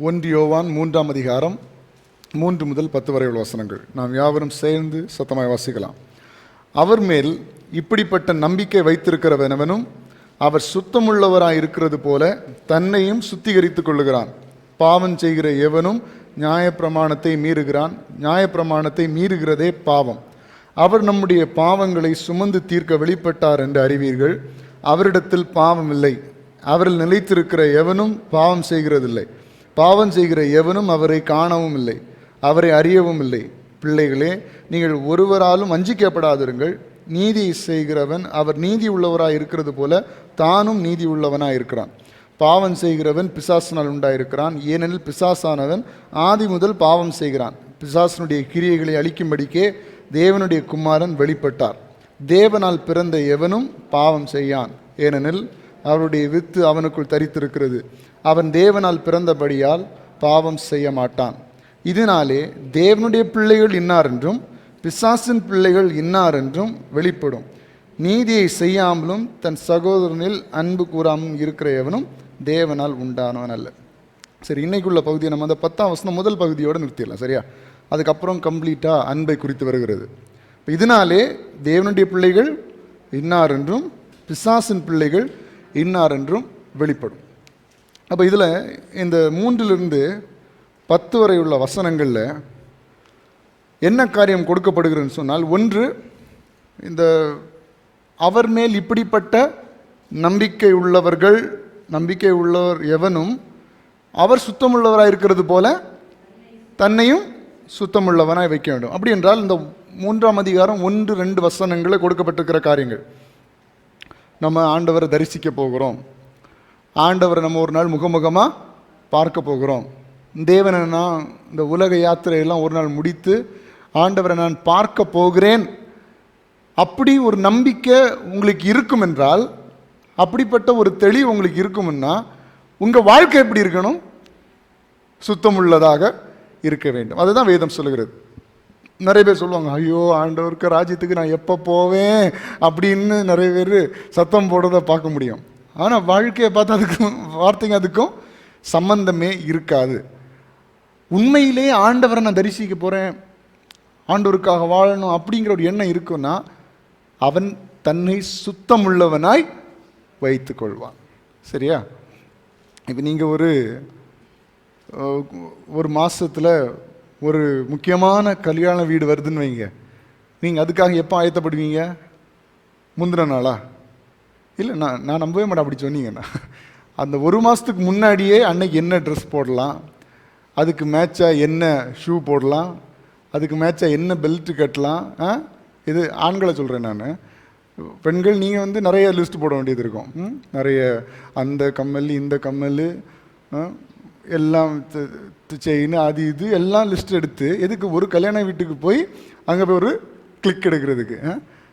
1 யோவான் 3ஆம் அதிகாரம் 3 முதல் 10 வரை உள்ள வசனங்கள் நாம் யாவரும் சேர்ந்து சத்தமாய் வாசிக்கலாம். அவர் மேல் இப்படிப்பட்ட நம்பிக்கை வைத்திருக்கிறவனவனும் அவர் சுத்தமுள்ளவராய் இருக்கிறது போல தன்னையும் சுத்திகரித்துக் கொள்ளுகிறான். பாவம் செய்கிற எவனும் நியாயப்பிரமாணத்தை மீறுகிறான். நியாயப்பிரமாணத்தை மீறுகிறதே பாவம். அவர் நம்முடைய பாவங்களை சுமந்து தீர்க்க வெளிப்பட்டார் என்று அறிவீர்கள். அவரிடத்தில் பாவம் இல்லை. அவரில் நிலைத்திருக்கிற எவனும் பாவம் செய்கிறதில்லை. பாவம் செய்கிற எவனும் அவரை காணவும் இல்லை, அவரை அறியவும் இல்லை. பிள்ளைகளே, நீங்கள் ஒருவராலும் வஞ்சிக்கப்படாதிருங்கள். நீதியை செய்கிறவன் அவர் நீதி உள்ளவராய் இருக்கிறது போல தானும் நீதி உள்ளவனாய் இருக்கிறான். பாவம் செய்கிறவன் பிசாசினால் உண்டாயிருக்கிறான். ஏனெனில் பிசாசானவன் ஆதி முதல் பாவம் செய்கிறான். பிசாசனுடைய கிரியைகளை அழிக்கும்படிக்கே தேவனுடைய குமாரன் வெளிப்பட்டார். தேவனால் பிறந்த எவனும் பாவம் செய்யான், ஏனெனில் அவருடைய வித்து அவனுக்குள் தரித்திருக்கிறது. அவன் தேவனால் பிறந்தபடியால் பாவம் செய்ய மாட்டான். இதனாலே தேவனுடைய பிள்ளைகள் இன்னார் என்றும் பிசாசின் பிள்ளைகள் இன்னார் என்றும் வெளிப்படும். நீதியை செய்யாமலும் தன் சகோதரனில் அன்பு கூறாமலும் இருக்கிற எவனும் தேவனால் உண்டானவன் அல்ல. சரி, இன்னைக்குள்ள பகுதியை நம்ம அந்த 10ஆம் வசனம் முதல் பகுதியோடு நிறுத்திடலாம். சரியா? அதுக்கப்புறம் கம்ப்ளீட்டாக அன்பை குறித்து வருகிறது. இதனாலே தேவனுடைய பிள்ளைகள் இன்னார் என்றும் பிசாசின் பிள்ளைகள் இன்னார் என்றும் வெளிப்படும். அப்போ இதில் இந்த 3லிருந்து 10 வரை உள்ள வசனங்களில் என்ன காரியம் கொடுக்கப்படுகிறதுன்னு சொன்னால், ஒன்று, இந்த அவர் மேல் இப்படிப்பட்ட நம்பிக்கை உள்ளவர் எவனும் அவர் சுத்தமுள்ளவராக இருக்கிறது போல தன்னையும் சுத்தமுள்ளவனாய் வைக்க வேண்டும். அப்படி என்றால் இந்த 3ஆம் அதிகாரம் 1-2 வசனங்களில் கொடுக்கப்பட்டிருக்கிற காரியங்கள். நம்ம ஆண்டவரை தரிசிக்க போகிறோம். ஆண்டவரை நம்ம ஒரு நாள் முகமுகமாக பார்க்க போகிறோம். தேவனை நான் இந்த உலக யாத்திரையெல்லாம் ஒரு நாள் முடித்து ஆண்டவரை நான் பார்க்க போகிறேன். அப்படி ஒரு நம்பிக்கை உங்களுக்கு இருக்கும் என்றால், அப்படிப்பட்ட ஒரு தெளிவு உங்களுக்கு இருக்கும்னா, உங்கள் வாழ்க்கை எப்படி இருக்கணும்? சுத்தமுள்ளதாக இருக்க வேண்டும். அதுதான் வேதம் சொல்லுகிறது. நிறைய பேர் சொல்லுவாங்க, ஐயோ ஆண்டவருக்கு ராஜ்யத்துக்கு நான் எப்போ போவேன் அப்படின்னு நிறைய பேர் சத்தம் போடுறதை பார்க்க முடியும். ஆனால் வாழ்க்கையை பார்த்தா அதுக்கும் சம்பந்தமே இருக்காது. உண்மையிலே ஆண்டவரை நான் தரிசிக்க போகிறேன், ஆண்டவருக்காக வாழணும் அப்படிங்கிற ஒரு எண்ணம் இருக்குன்னா அவன் தன்னை சுத்தமுள்ளவனாய் வைத்து கொள்வான். சரியா? இப்போ நீங்கள் ஒரு மாதத்தில் ஒரு முக்கியமான கல்யாண வீடு வருதுன்னு வைங்க. நீங்கள் அதுக்காக எப்போ ஆயத்தப்படுவீங்க? முந்தின நாளா? இல்லை, நான் நம்பவே மாட்டேன் அப்படி சொன்னீங்கன்னா. அந்த ஒரு மாதத்துக்கு முன்னாடியே அன்னைக்கு என்ன ட்ரெஸ் போடலாம், அதுக்கு மேட்சாக என்ன ஷூ போடலாம், அதுக்கு மேட்சாக என்ன பெல்ட்டு கட்டலாம். இது ஆண்களை சொல்கிறேன் நான். பெண்கள் நீங்கள் நிறைய லிஸ்ட் போட வேண்டியது இருக்கும். நிறைய அந்த கம்மல் இந்த கம்மல் எல்லாம் செயின் அது இது எல்லாம் லிஸ்ட் எடுத்து எதுக்கு ஒரு கல்யாண வீட்டுக்கு போய் அங்கே போய் ஒரு கிளிக் எடுக்கிறதுக்கு.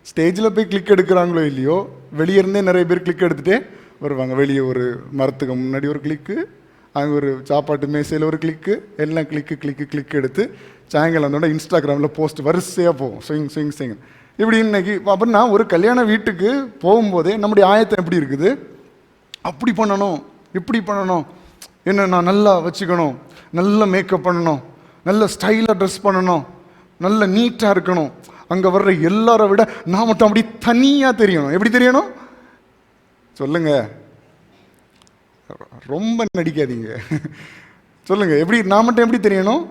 ஸ்டேஜில் போய் கிளிக் எடுக்கிறாங்களோ இல்லையோ, வெளியிருந்தே நிறைய பேர் கிளிக் எடுத்துகிட்டே வருவாங்க. வெளியே ஒரு மரத்துக்கு முன்னாடி ஒரு கிளிக்கு, அங்கே ஒரு சாப்பாட்டு மேசையில் ஒரு கிளிக்கு, எல்லாம் கிளிக் எடுத்து சாயங்காலம் வந்தோட இன்ஸ்டாகிராமில் போஸ்ட் வரிசையாக போகும். ஸ்விங் இப்படி இன்னைக்கு அப்படின்னா ஒரு கல்யாண வீட்டுக்கு போகும்போதே நம்முடைய ஆயத்தம் எப்படி இருக்குது? அப்படி பண்ணணும், இப்படி பண்ணணும், என்ன நான் நல்லா வச்சுக்கணும், நல்ல மேக்கப் பண்ணணும், நல்ல ஸ்டைலாக ட்ரெஸ் பண்ணணும், நல்ல நீட்டாக இருக்கணும், அங்கே வர்ற எல்லாரை விட நான் மட்டும் அப்படி தனியாக தெரியணும். எப்படி தெரியணும் சொல்லுங்க? ரொம்ப நடிக்காதீங்க. சொல்லுங்க, எப்படி நான் மட்டும் எப்படி தெரியணும்?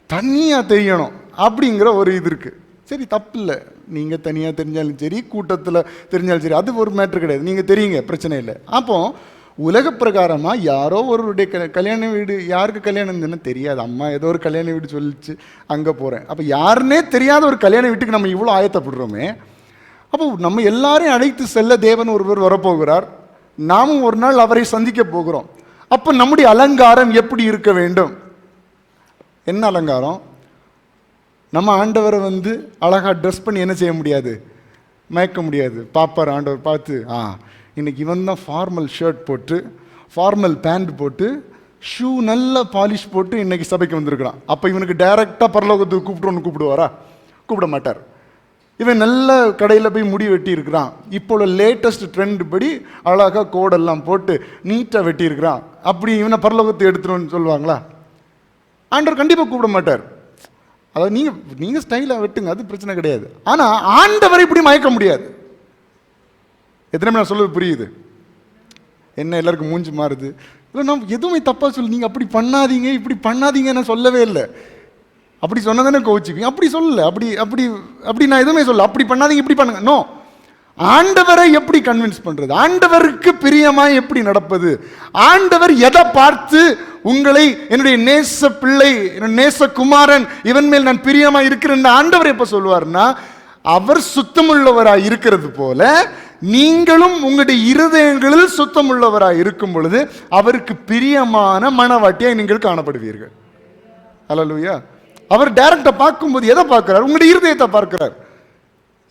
தனியாக தெரியணும் அப்படிங்கிற ஒரு இது இருக்குது. சரி, தப்பு இல்லை. நீங்கள் தனியாக தெரிஞ்சாலும் சரி, கூட்டத்தில் தெரிஞ்சாலும் சரி, அது ஒரு மேட்ரு கிடையாது. நீங்கள் தெரியுங்க, பிரச்சனை இல்லை. அப்போ உலக பிரகாரமாக யாரோ ஒருவருடைய கல்யாண வீடு, யாருக்கு கல்யாணம் தெரியாது, அம்மா ஏதோ ஒரு கல்யாண வீடு சொல்லிச்சு அங்கே போகிறேன். அப்போ யாருன்னே தெரியாத ஒரு கல்யாண வீட்டுக்கு நம்ம இவ்வளோ ஆயத்தப்படுறோமே. அப்போ நம்ம எல்லாரையும் அழைத்து செல்ல தேவன் ஒருவர் வரப்போகிறார். நாமும் ஒரு நாள் அவரை சந்திக்க போகிறோம். அப்போ நம்முடைய அலங்காரம் எப்படி இருக்க வேண்டும்? என்ன அலங்காரம்? நம்ம ஆண்டவரை அழகாக ட்ரெஸ் பண்ணி என்ன செய்ய முடியாது? மயக்க முடியாது. பார்ப்பார் ஆண்டவர், பார்த்து இன்னைக்கு இவன் தான் ஃபார்மல் ஷர்ட் போட்டு, ஃபார்மல் பேண்ட் போட்டு, ஷூ நல்ல பாலிஷ் போட்டு இன்னைக்கு சபைக்கு வந்திருக்கிறான். அப்போ இவனுக்கு டைரெக்டாக பரலோகத்துக்கு கூப்பிடுவாரா? கூப்பிட மாட்டார். இவன் நல்ல கடையில் போய் முடி வெட்டி இருக்கிறான், இப்போ லேட்டஸ்ட் ட்ரெண்ட் படி அழகாக கோடெல்லாம் போட்டு நீட்டாக வெட்டி இருக்கிறான், அப்படி இவனை பரலோகத்தை எடுத்துருன்னு சொல்லுவாங்களா? ஆண்டவர் கண்டிப்பாக கூப்பிட மாட்டார். அதாவது நீங்கள் ஸ்டைலாக வெட்டுங்க, அது பிரச்சனை கிடையாது. ஆனால் ஆண்டவரை இப்படி மயக்க முடியாது. எத்தனை நான் சொல்றது புரியுது? என்ன எல்லாருக்கும் மூஞ்சி மாறுது? இல்லை, நான் எதுவுமே தப்பாக சொல்லு, நீங்கள் அப்படி பண்ணாதீங்க இப்படி பண்ணாதீங்க நான் சொல்லவே இல்லை. அப்படி சொன்னதானே கோச்சிப்பீங்க. அப்படி சொல்லல, அப்படி அப்படி அப்படி நான் எதுவுமே சொல்ல, அப்படி பண்ணாதீங்க இப்படி பண்ணுங்க. நோ, ஆண்டவரை எப்படி கன்வின்ஸ் பண்றது, ஆண்டவருக்கு பிரியமாய் எப்படி நடப்பது, ஆண்டவர் எதை பார்த்து உங்களை என்னுடைய நேச பிள்ளை நேச குமாரன் இவன் மேல் நான் பிரியமாய் இருக்கிறேன் ஆண்டவர் எப்ப சொல்லுவார்னா, அவர் சுத்தமுள்ளவராய் இருக்கிறது போல நீங்களும் உங்களுடைய இருதயங்களில் சுத்தமுள்ளவராய் இருக்கும் பொழுது அவருக்கு பிரியமான மனவாட்டியாய் நீங்கள் காணப்படுவீர்கள். அல்லேலூயா. அவர் டைரக்டா பார்க்கும்போது எதை பார்க்கிறார்? உங்களுடைய இருதயத்தை பார்க்கிறார்.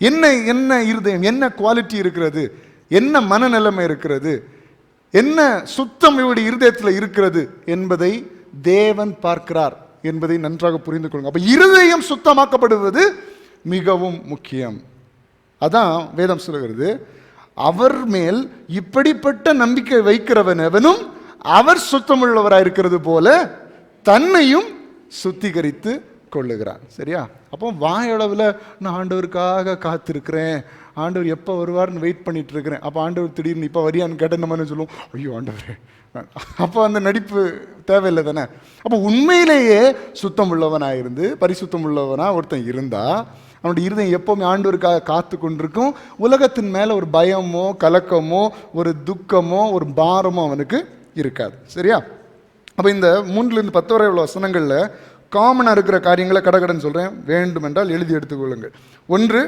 என்ன என்ன இருதயம், என்ன குவாலிட்டி இருக்கிறது, என்ன மனநிலைமை இருக்கிறது, என்ன சுத்தம் இவருடைய இருதயத்தில் இருக்கிறது என்பதை தேவன் பார்க்கிறார் என்பதை நன்றாக புரிந்து கொள்ளுங்க. அப்ப இருதயம் சுத்தமாக்கப்படுவது மிகவும் முக்கியம். அதான் வேதம் சொல்லுகிறது, அவர் மேல் இப்படிப்பட்ட நம்பிக்கை வைக்கிறவன் எவனும் அவர் சுத்தமுள்ளவராக இருக்கிறது போல தன்னையும் சுத்திகரித்து கொள்ளுகிறான். சரியா? அப்போ வாயளவில் நான் ஆண்டவருக்காக காத்திருக்கிறேன், ஆண்டவர் எப்போ வருவார்னு வெயிட் பண்ணிட்டு இருக்கிறேன். அப்போ ஆண்டவர் திடீர்னு இப்போ வரியான்னு கேட்ட நம்ம சொல்லுவோம், ஐயோ ஆண்டவர். அப்போ அந்த நடிப்பு தேவையில்லை தானே. அப்போ உண்மையிலேயே சுத்தம் உள்ளவனாக இருந்து பரிசுத்தம் உள்ளவனாக ஒருத்தன் இருந்தா அவனுடைய இருதயம் எப்போவுமே ஆண்டவருக்காக காத்து கொண்டிருக்கும். உலகத்தின் மேலே ஒரு பயமோ கலக்கமோ ஒரு துக்கமோ ஒரு பாரமோ அவனுக்கு இருக்காது. சரியா? அப்போ இந்த 3-10 வரை உள்ள வசனங்களில் காமனாக இருக்கிற காரியங்களை கடகடன்னு சொல்கிறேன், வேண்டுமென்றால் எழுதி எடுத்துக்கொள்ளுங்கள். 1,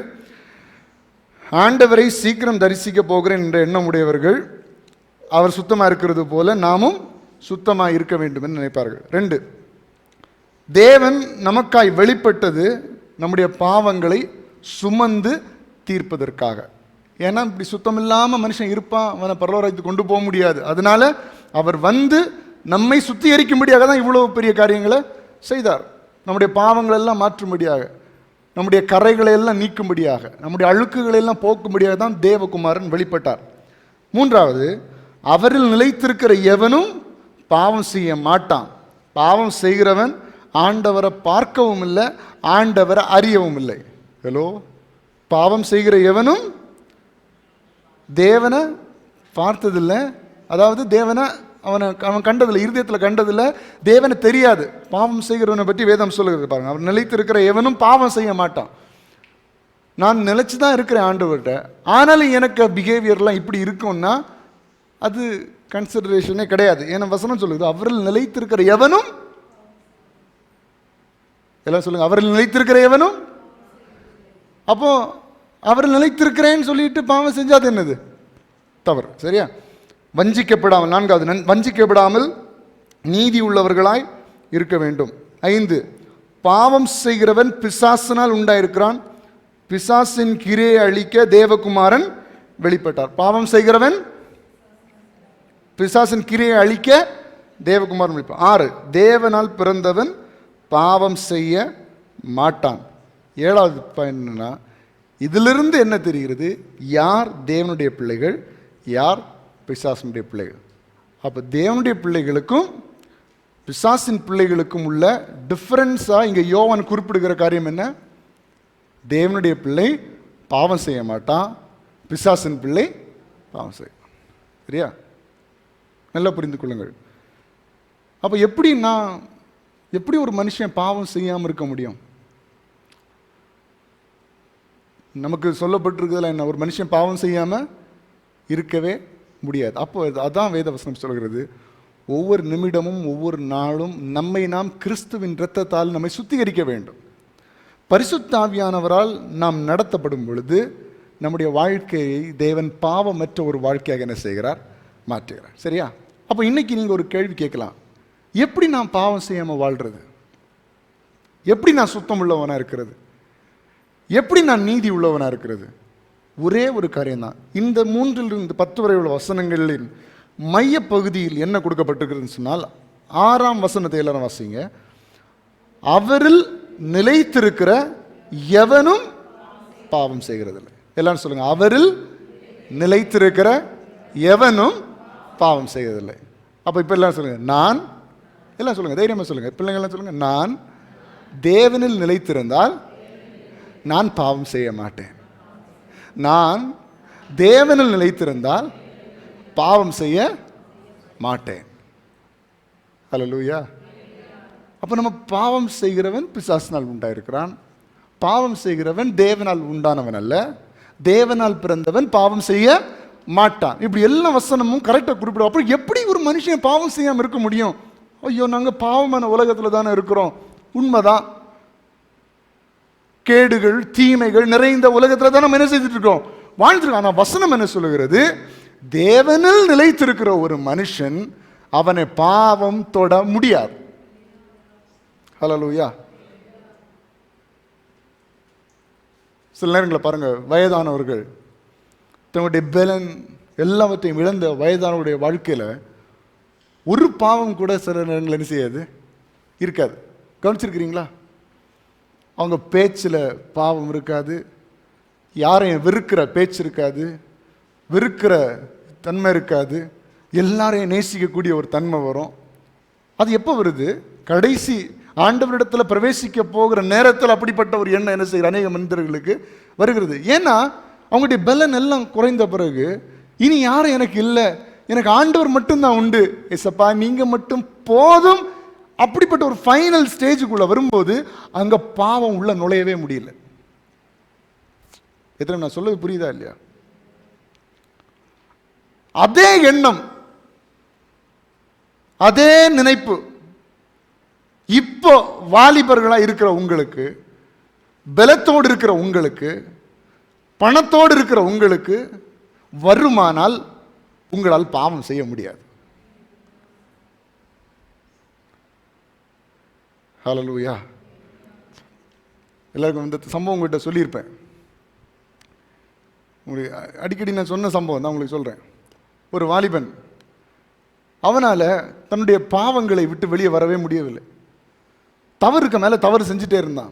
ஆண்டவரை சீக்கிரம் தரிசிக்க போகிறேன் என்ற எண்ணம் உடையவர்கள் அவர் சுத்தமாக இருக்கிறது போல நாமும் சுத்தமாக இருக்க வேண்டும் என்று நினைப்பார்கள். 2, தேவன் நமக்காய் வெளிப்பட்டது நம்முடைய பாவங்களை சுமந்து தீர்ப்பதற்காக. ஏன்னா இப்படி சுத்தம் இல்லாமல் மனுஷன் இருப்பான், அவனை பரலோகத்துக்கு கொண்டு போக முடியாது. அதனால அவர் வந்து நம்மை சுத்திகரிக்கும்படியாக தான் இவ்வளவு பெரிய காரியங்களை செய்தார். நம்முடைய பாவங்களை எல்லாம் மாற்றும்படியாக, நம்முடைய கரைகளை எல்லாம் நீக்கும்படியாக, நம்முடைய அழுக்குகளை எல்லாம் போக்கும்படியாக தான் தேவகுமாரன் வெளிப்பட்டார். 3வது, அவரில் நிலைத்திருக்கிற எவனும் பாவம் செய்ய மாட்டான். பாவம் செய்கிறவன் ஆண்டவரை பார்க்கவும் இல்லை, ஆண்டவரை அறியவும் இல்லை. ஹலோ, பாவம் செய்கிற எவனும் தேவனை பார்த்ததில்லை, அதாவது தேவனை அவன் கண்டதில்லை, இருதயத்தில் கண்டதில்லை, தேவனை தெரியாது. பாவம் செய்கிறவனை பற்றி வேதம் சொல்லுகிறது பாருங்க, அவர் நிலைத்திருக்கிற எவனும் பாவம் செய்ய மாட்டான். நான் நிலைச்சு தான் இருக்கிறேன் ஆண்டவர்கிட்ட, ஆனாலும் எனக்கு பிஹேவியர்லாம் இப்படி இருக்கும்னா அது கன்சிடரேஷனே கிடையாது. ஏன்னா வசனம் சொல்லுது, அவரில் நிலைத்திருக்கிற எவனும், எல்லாம் சொல்லுங்க, அவரில் நிலைத்திருக்கிற எவனும். அப்போ அவரில் நிலைத்திருக்கிறேன்னு சொல்லிட்டு பாவம் செஞ்சாது என்னது? தவறு. சரியா? வஞ்சிக்கப்படாமல், 4வது, வஞ்சிக்கப்படாமல் நீதி உள்ளவர்களாய் இருக்க வேண்டும். 5, பாவம் செய்கிறவன் பிசாசினால் உண்டாயிருக்கிறான், பிசாசின் கிரையை அழிக்க தேவகுமாரன் வெளிப்பட்டார். பாவம் செய்கிறவன் பிசாசின் கிரையை அழிக்க தேவகுமாரன் வெளிப்பட்டார். 6, தேவனால் பிறந்தவன் பாவம் செய்ய மாட்டான். 7வது பாயிண்ட் என்னன்னா, இதிலிருந்து என்ன தெரிகிறது, யார் தேவனுடைய பிள்ளைகள், யார் பிசாசினுடைய பிள்ளைகள். அப்போ தேவனுடைய பிள்ளைகளுக்கும் பிசாசின் பிள்ளைகளுக்கும் உள்ள டிஃபரன்ஸாக இங்கே யோவான் குறிப்பிடுகிற காரியம் என்ன? தேவனுடைய பிள்ளை பாவம் செய்ய மாட்டான், பிசாசின் பிள்ளை பாவம் செய்ய. சரியா? நல்லா புரிந்து கொள்ளுங்கள். அப்போ எப்படி ஒரு மனுஷன் பாவம் செய்யாமல் இருக்க முடியும்? நமக்கு சொல்லப்பட்டிருக்கிறதுல என்ன, ஒரு மனுஷன் பாவம் செய்யாமல் இருக்கவே முடியாது. அப்போ அதான் வேதவசனம் சொல்கிறது, ஒவ்வொரு நிமிடமும் ஒவ்வொரு நாளும் நம்மை நாம் கிறிஸ்துவின் இரத்தத்தால் நம்மை சுத்திகரிக்க வேண்டும். பரிசுத்த ஆவியானவரால் நாம் நடத்தப்படும் பொழுது நம்முடைய வாழ்க்கையை தேவன் பாவமற்ற ஒரு வாழ்க்கையாக என்ன செய்கிறார்? மாற்றுகிறார். சரியா? அப்போ இன்னைக்கு நீங்கள் ஒரு கேள்வி கேட்கலாம், எப்படி நான் பாவம் செய்யாமல் வாழ்கிறது, எப்படி நான் சுத்தம் உள்ளவனாக இருக்கிறது, எப்படி நான் நீதி உள்ளவனாக இருக்கிறது? ஒரே ஒரு காரியம்தான். இந்த 3-10 வரை உள்ள வசனங்களின் மைய பகுதியில் என்ன கொடுக்கப்பட்டிருக்கிறதுன்னு சொன்னால், 6ஆம் வசனத்தை எல்லாரும் வாசிங்க. அவரில் நிலைத்திருக்கிற எவனும் பாவம் செய்கிறதில்லை. எல்லாரும் சொல்லுங்க, அவரில் நிலைத்திருக்கிற எவனும் பாவம் செய்வதில்லை. அப்போ இப்போ எல்லாம் சொல்லுங்க, நான், எல்லாம் சொல்லுங்க, தைரியமாக சொல்லுங்க, பிள்ளைங்கள்லாம் சொல்லுங்க, நான் தேவனில் நிலைத்திருந்தால் நான் பாவம் செய்ய மாட்டேன். நான் தேவனில் நிலைத்திருந்தால் பாவம் செய்ய மாட்டேன். ஹல்லேலூயா. அப்போ நம்ம பாவம் செய்கிறவன் பிசாசினால் உண்டாயிருக்கிறான். பாவம் செய்கிறவன் தேவனால் உண்டானவன் அல்ல. தேவனால் பிறந்தவன் பாவம் செய்ய மாட்டான். இப்படி எல்லா வசனமும் கரெக்டாக குறிப்பிடும். அப்புறம் எப்படி ஒரு மனுஷன் பாவம் செய்யாமல் இருக்க முடியும்? ஐயோ, நாங்கள் பாவமான உலகத்தில் தானே இருக்கிறோம். உண்மைதான், கேடுகள் தீமைகள் நிறைந்த உலகத்தில் தான் நம்ம என்ன செய்துட்டு இருக்கோம், வாழ்ந்துருக்கோம். ஆனால் வசனம் என்ன சொல்லுகிறது? தேவனில் நிலைத்திருக்கிற ஒரு மனுஷன் அவனை பாவம் தொட முடியாது. ஹல்லேலூயா. சில நேரங்களில் பாருங்க, வயதானவர்கள் தன்னுடைய பலன் எல்லாவற்றையும் இழந்த வயதானவருடைய வாழ்க்கையில் ஒரு பாவம் கூட சில நேரங்கள் என்ன செய்யாது, இருக்காது. கவனிச்சிருக்கிறீங்களா? அவங்க பேச்சில் பாவம் இருக்காது, யாரையும் வெறுக்கிற பேச்சு இருக்காது, வெறுக்கிற தன்மை இருக்காது, எல்லாரையும் நேசிக்கக்கூடிய ஒரு தன்மை வரும். அது எப்போ வருது? கடைசி ஆண்டவரிடத்தில் பிரவேசிக்க போகிற நேரத்தில் அப்படிப்பட்ட ஒரு எண்ணம் என்ன செய்கிற அநேக மனிதர்களுக்கு வருகிறது. ஏன்னா அவங்களுடைய பலன் எல்லாம் குறைந்த பிறகு இனி யாரும் எனக்கு இல்லை, எனக்கு ஆண்டவர் மட்டும்தான் உண்டு, ஏசப்பா நீங்கள் மட்டும் போதும், அப்படிப்பட்ட ஒரு ஃபைனல் ஸ்டேஜுக்குள்ள வரும்போது அங்க பாவம் உள்ள நுழையவே முடியல. எத்தனை நான் சொல்றது புரியுதா இல்லையா? அதே எண்ணம், அதே நினைப்பு இப்போ வாலிபர்களா இருக்கிற உங்களுக்கு, பலத்தோடு இருக்கிற உங்களுக்கு, பணத்தோடு இருக்கிற உங்களுக்கு வருமானால் உங்களால் பாவம் செய்ய முடியாது. ஹல்லேலூயா. எல்லாருக்கும் இந்த சம்பவம் உங்கள்கிட்ட சொல்லியிருப்பேன். உங்களுக்கு அடிக்கடி நான் சொன்ன சம்பவம் தான் உங்களுக்கு சொல்கிறேன். ஒரு வாலிபன், அவனால் தன்னுடைய பாவங்களை விட்டு வெளியே வரவே முடியவில்லை. தவறுக்கு மேலே தவறு செஞ்சுட்டே இருந்தான்.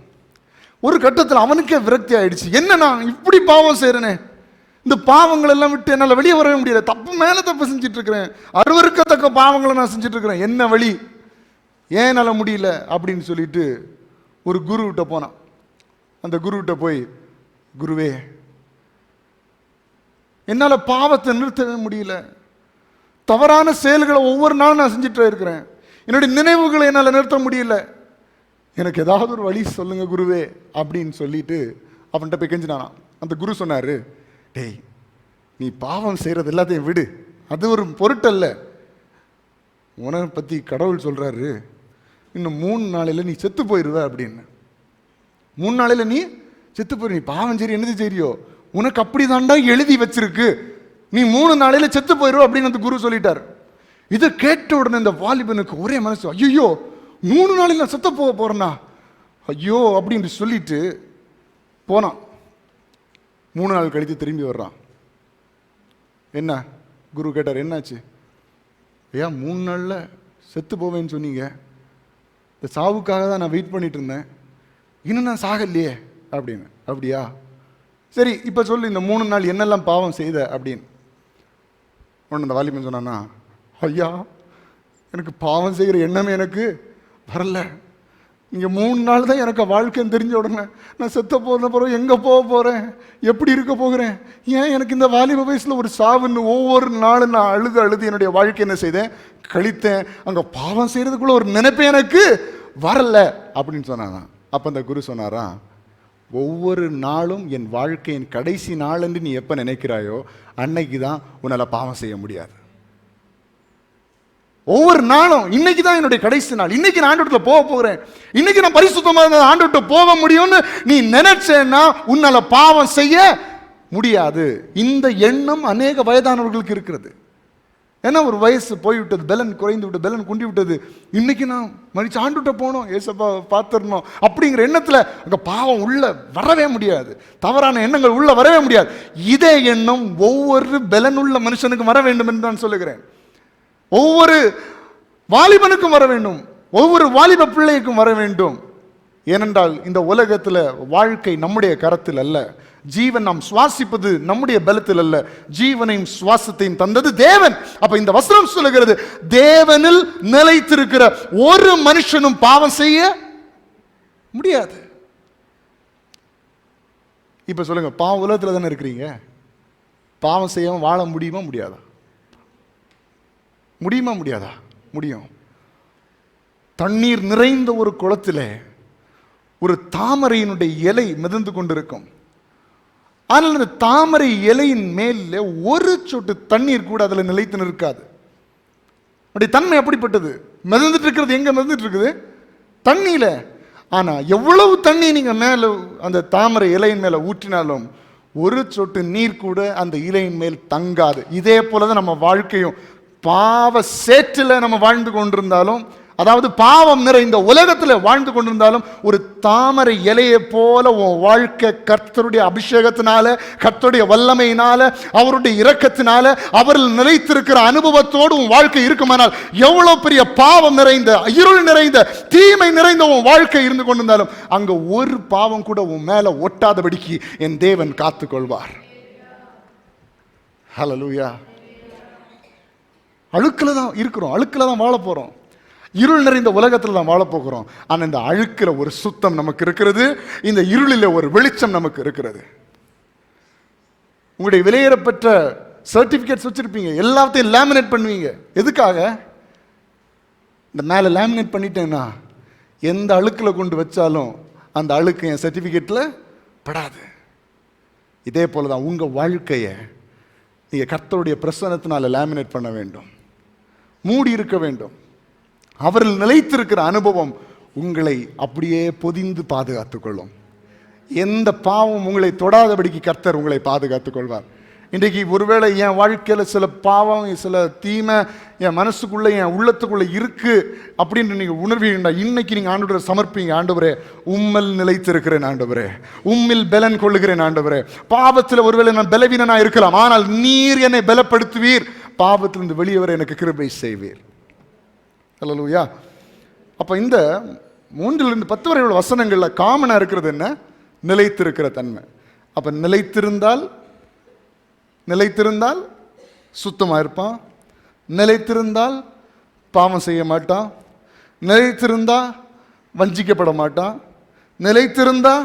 ஒரு கட்டத்தில் அவனுக்கே விரக்தி ஆயிடுச்சு. என்ன நான் இப்படி பாவம் செய்கிறேனே, இந்த பாவங்கள் எல்லாம் விட்டு என்னால் வெளியே வரவே முடியல, தப்பு மேலே தப்பு செஞ்சுட்டு இருக்கிறேன், அருவருக்கத்தக்க பாவங்களை நான் செஞ்சுட்டு இருக்கிறேன், என்ன வழி, ஏன் என்னால் முடியல அப்படின்னு சொல்லிட்டு ஒரு குருவிட்ட போனான். அந்த குருவிட்ட போய், குருவே என்னால் பாவத்தை நிறுத்தவே முடியல, தவறான செயல்களை ஒவ்வொரு நாளும் நான் செஞ்சுட்டு இருக்கிறேன், என்னுடைய நினைவுகளை என்னால் நிறுத்த முடியல, எனக்கு ஏதாவது ஒரு வழி சொல்லுங்க குருவே அப்படின்னு சொல்லிட்டு அவன்கிட்ட போய் கெஞ்சினானா. அந்த குரு சொன்னார், டேய் நீ பாவம் செய்கிறது எல்லாத்தையும் விடு, அது ஒரு பொருட்டல்ல, உன்னை பற்றி கடவுள் சொல்கிறாரு, இன்னும் 3 நாளையில் நீ செத்து போயிடுவ அப்படின்னு. 3 நாளையில் நீ செத்து போயிரு, நீ பாவம் சரி என்னது செய்யோ, உனக்கு அப்படி தாண்டா எழுதி வச்சிருக்கு, நீ 3 நாளையில் செத்து போயிடுவ அப்படின்னு அந்த குரு சொல்லிட்டார். இதை கேட்ட உடனே இந்த வாலிபனுக்கு ஒரே மனசு, ஐயோ 3 நாளையில் நான் செத்த போக போறேன்னா, ஐயோ அப்படின்னு சொல்லிட்டு போனான். 3 நாள் கழித்து திரும்பி வர்றான். என்ன குரு கேட்டார், என்னாச்சு? ஐயா 3 நாளில் செத்து போவேன்னு சொன்னீங்க, இந்த சாவுக்காக தான் நான் வெயிட் பண்ணிட்டு இருந்தேன், இன்னும் நான் சாகலையே அப்படின்னு. அப்படியா, சரி இப்போ சொல்லு, இந்த 3 நாள் என்னெல்லாம் பாவம் செய்த அப்படின்னு. ஒன்று அந்த வாலிபன் சொன்னான்னா, ஐயா எனக்கு பாவம் செய்கிற எண்ணமே எனக்கு வரல, நீங்கள் 3 நாள் தான் எனக்கு வாழ்க்கைன்னு தெரிஞ்ச உடனே நான் செத்த போன பிறகு எங்கே போக போகிறேன், எப்படி இருக்க போகிறேன், ஏன் எனக்கு இந்த வாலிப வயசில் ஒரு சாவுன்னு ஒவ்வொரு நாளும் நான் அழுது என்னுடைய வாழ்க்கை என்ன செய்தேன், கழித்தேன், அங்கே பாவம் செய்கிறதுக்குள்ள ஒரு நினைப்பு எனக்கு வரல அப்படின்னு சொன்னாங்க. அப்போ அந்த குரு சொன்னாரா, ஒவ்வொரு நாளும் என் வாழ்க்கையின் கடைசி நாள் என்று நீ எப்போ நினைக்கிறாயோ அன்னைக்கு தான் உன்னால் பாவம் செய்ய முடியாது. ஒவ்வொரு நாளும் இன்னைக்கு தான் என்னுடைய கடைசி நாள், இன்னைக்கு நான் ஆண்டவர்கிட்ட போக போகிறேன், இன்னைக்கு நான் பரிசுத்தமாக ஆண்டவர்கிட்ட போக முடியும்னு நீ நினைச்சேன்னா உன்னால பாவம் செய்ய முடியாது. இந்த எண்ணம் அநேக வயதானவர்களுக்கு இருக்கிறது. ஏன்னா ஒரு வயசு போய்விட்டது, பலன் குறைந்து விட்டது, பலன் குண்டி விட்டது, இன்னைக்கு நான் மறிச்சு ஆண்டுகிட்ட போனோம், ஏசப்பா பார்த்துடணும் அப்படிங்கிற எண்ணத்தில் அங்கே பாவம் உள்ள வரவே முடியாது, தவறான எண்ணங்கள் உள்ள வரவே முடியாது. இதே எண்ணம் ஒவ்வொரு பலனுள்ள மனுஷனுக்கும் வர வேண்டும் என்று நான் சொல்லுகிறேன். ஒவ்வொரு வாலிபனுக்கும் வர வேண்டும், ஒவ்வொரு வாலிப பிள்ளைக்கும் வர வேண்டும். ஏனென்றால் இந்த உலகத்தில் வாழ்க்கை நம்முடைய கரத்தில் அல்ல. ஜீவன் நாம் சுவாசிப்பது நம்முடைய பலத்தில் அல்ல. ஜீவனையும் சுவாசத்தையும் தந்தது தேவன். அப்ப இந்த வசனம் சொல்லுகிறது, தேவனில் நிலைத்திருக்கிற ஒரு மனுஷனும் பாவம் செய்ய முடியாது. இப்ப சொல்லுங்க, பாவம் உலகத்தில் தானே இருக்கிறீங்க, பாவம் செய்யாம வாழ முடியுமா முடியாதா? முடியுமா முடியாதா? முடியும். தண்ணீர் நிறைந்த ஒரு குளத்தில் ஒரு தாமரையினுடைய இலை மிதந்து கொண்டிருக்கும். ஆனால் அந்த தாமரை இலையின் மேல ஒரு சொட்டு தண்ணீர் கூட அதில் நிலைத்து நிற்காது. அப்படி தன்மை அப்படிப்பட்டது. மிதந்துட்டு இருக்கிறது எங்க மிதந்துட்டு இருக்குது? தண்ணியில. ஆனா எவ்வளவு தண்ணி நீங்க மேல அந்த தாமரை இலையின் மேல ஊற்றினாலும் ஒரு சொட்டு நீர் கூட அந்த இலையின் மேல் தங்காது. இதே போலதான் நம்ம வாழ்க்கையும். பாவ சேற்றில் நம்ம வாழ்ந்து கொண்டிருந்தாலும், அதாவது பாவம் நிறைந்த உலகத்தில் வாழ்ந்து கொண்டிருந்தாலும், ஒரு தாமரை இலையை போல உன் வாழ்க்கை கர்த்தருடைய அபிஷேகத்தினால, கர்த்தருடைய வல்லமையினால, அவருடைய இரக்கத்தினால, அவரில் நிலைத்திருக்கிற அனுபவத்தோடு உன் வாழ்க்கை இருக்குமானால், எவ்வளவு பெரிய பாவம் நிறைந்த, இருள் நிறைந்த, தீமை நிறைந்த உன் வாழ்க்கை இருந்து கொண்டிருந்தாலும் அங்க ஒரு பாவம் கூட உன் மேல ஒட்டாதபடிக்கு என் தேவன் காத்துக்கொள்வார். ஹல்லேலூயா. அழுக்கில் தான் இருக்கிறோம், அழுக்கில் தான் வாழ போறோம், இருள் நிறைந்த உலகத்தில் தான் வாழ போகிறோம். ஆனால் இந்த அழுக்கில் ஒரு சுத்தம் நமக்கு இருக்கிறது, இந்த இருளில் ஒரு வெளிச்சம் நமக்கு இருக்கிறது. உங்களுடைய விலையேறப்பெற்ற சர்டிபிகேட்ஸ் வச்சிருப்பீங்க, எல்லாத்தையும் லேமினேட் பண்ணுவீங்க. எதுக்காக? இந்த மேலே லேமினேட் பண்ணிட்டேன்னா எந்த அழுக்கில் கொண்டு வச்சாலும் அந்த அழுக்கு என் சர்டிபிகேட்டில் படாது. இதே போல தான் உங்கள் வாழ்க்கையை நீங்கள் கர்த்தருடைய பிரசன்னத்தினால லேமினேட் பண்ண வேண்டும், மூடி இருக்க வேண்டும். அவரில் நிலைத்திருக்கிற அனுபவம் உங்களை அப்படியே பொதிந்து பாதுகாத்துக் கொள்ளும். எந்த பாவம் உங்களை தொடாதபடிக்கு கர்த்தர் உங்களை பாதுகாத்துக் கொள்வார். இன்றைக்கு ஒருவேளை என் வாழ்க்கையில் சில பாவம், சில தீமை என் மனசுக்குள்ள, என் உள்ளத்துக்குள்ள இருக்கு அப்படின்னு நீங்க உணர்வீங்க. இன்னைக்கு நீங்க ஆண்டவரை சமர்ப்பீங்க. ஆண்டவரே, உம்மில் நிலைத்திருக்கிறேன், ஆண்டவரே உம்மில் பலன் கொள்ளுகிறேன், ஆண்டவரே. பாவத்தில் ஒருவேளை நான் பலவீனனா இருக்கலாம், ஆனால் நீர் என்னை பலப்படுத்துவீர், பாவத்திலிருந்து வெளியே வர எனக்கு கிருபை செய்வீர். ஹல்லேலூயா. அப்ப இந்த 3 to 10 வரை உள்ள வசனங்கள்ல காமனா இருக்கிறது என்ன? நிலைத்திருக்கிற தன்மை. அப்ப நிலைத்திருந்தால் சுத்தமா இருப்பான், நிலைத்திருந்தால் பாவம் செய்ய மாட்டான், நிலைத்திருந்தா வஞ்சிக்கப்பட மாட்டான், நிலைத்திருந்தா